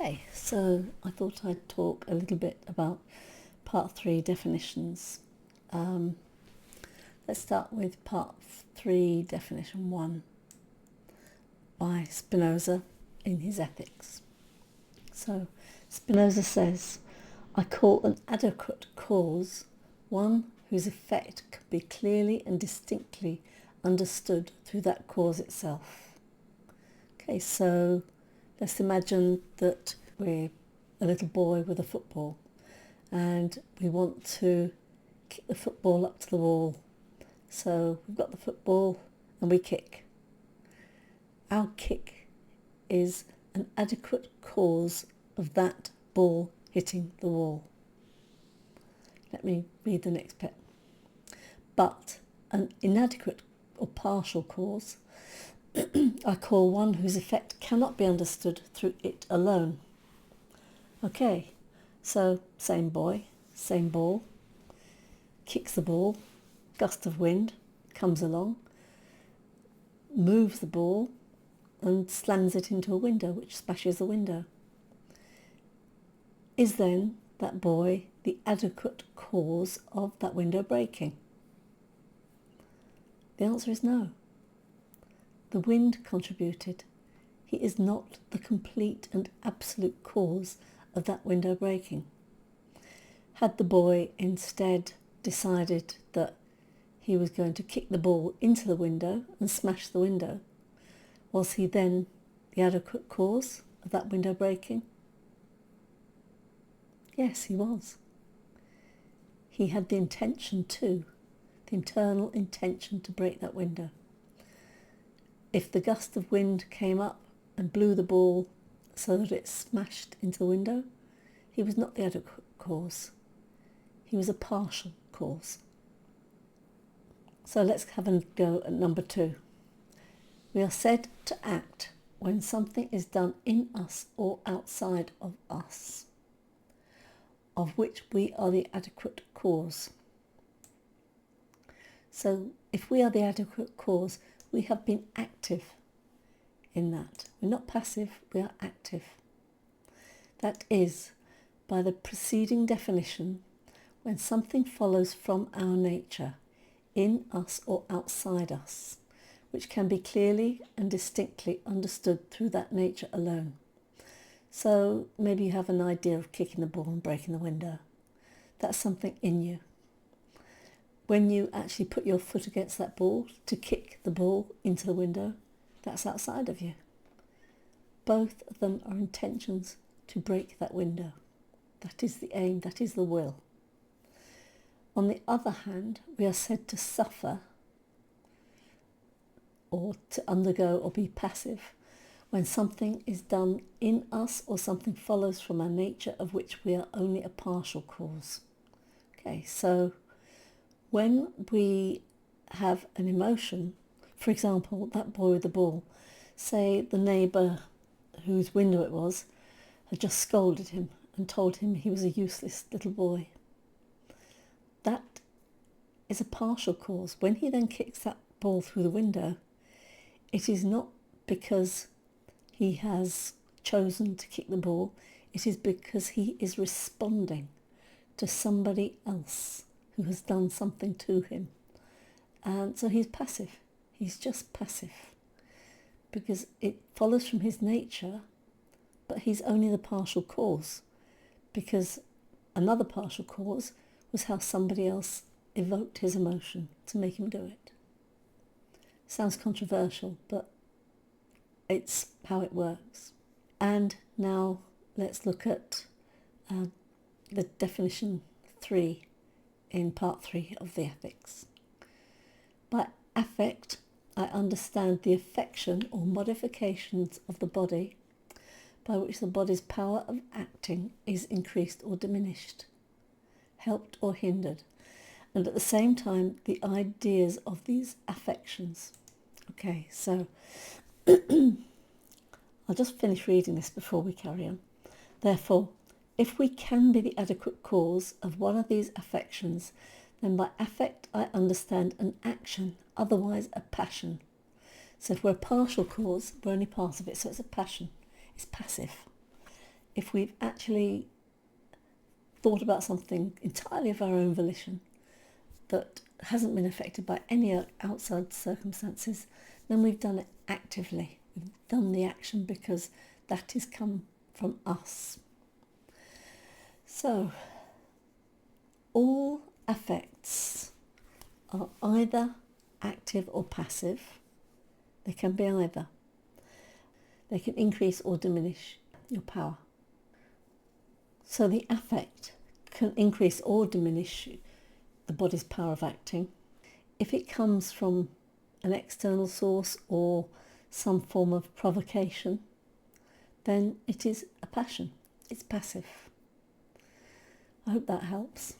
Okay, so I thought I'd talk a little bit about part 3 definitions. Let's start with part 3 definition 1 by Spinoza in his Ethics. So Spinoza says, I call an adequate cause one whose effect can be clearly and distinctly understood through that cause itself. Okay, so let's imagine that we're a little boy with a football and we want to kick the football up to the wall. So we've got the football and we kick. Our kick is an adequate cause of that ball hitting the wall. Let me read the next bit. But an inadequate or partial cause I call one whose effect cannot be understood through it alone. Okay, so same boy, same ball, kicks the ball, gust of wind comes along, moves the ball and slams it into a window, which smashes the window. Is then that boy the adequate cause of that window breaking? The answer is no. The wind contributed. He is not the complete and absolute cause of that window breaking. Had the boy instead decided that he was going to kick the ball into the window and smash the window, was he then the adequate cause of that window breaking? Yes, he was. He had the intention to, the internal intention to break that window. If the gust of wind came up and blew the ball so that it smashed into the window, he was not the adequate cause. He was a partial cause. So let's have a go at number 2. We are said to act when something is done in us or outside of us, of which we are the adequate cause. So if we are the adequate cause, we have been active in that. We're not passive, we are active. That is, by the preceding definition, when something follows from our nature, in us or outside us, which can be clearly and distinctly understood through that nature alone. So maybe you have an idea of kicking the ball and breaking the window. That's something in you. When you actually put your foot against that ball to kick the ball into the window, that's outside of you. Both of them are intentions to break that window. That is the aim, that is the will. On the other hand, we are said to suffer or to undergo or be passive when something is done in us or something follows from our nature of which we are only a partial cause. Okay, so when we have an emotion, for example, that boy with the ball, say the neighbour whose window it was had just scolded him and told him he was a useless little boy. That is a partial cause. When he then kicks that ball through the window, it is not because he has chosen to kick the ball, it is because he is responding to somebody else who has done something to him. And so he's passive. He's just passive. Because it follows from his nature, but he's only the partial cause. Because another partial cause was how somebody else evoked his emotion to make him do it. Sounds controversial, but it's how it works. And now let's look at the definition 3 in part 3 of the Ethics. By affect, I understand the affection or modifications of the body by which the body's power of acting is increased or diminished, helped or hindered, and at the same time the ideas of these affections. Okay, so I'll just finish reading this before we carry on. Therefore, if we can be the adequate cause of one of these affections, then by affect I understand an action, otherwise a passion. So if we're a partial cause, we're only part of it, so it's a passion. It's passive. if we've actually thought about something entirely of our own volition that hasn't been affected by any outside circumstances, then we've done it actively. We've done the action because that has come from us. So, all affects are either active or passive. They can be either. They can increase or diminish your power. So the affect can increase or diminish the body's power of acting. If it comes from an external source or some form of provocation, then it is a passion. It's passive. I hope that helps.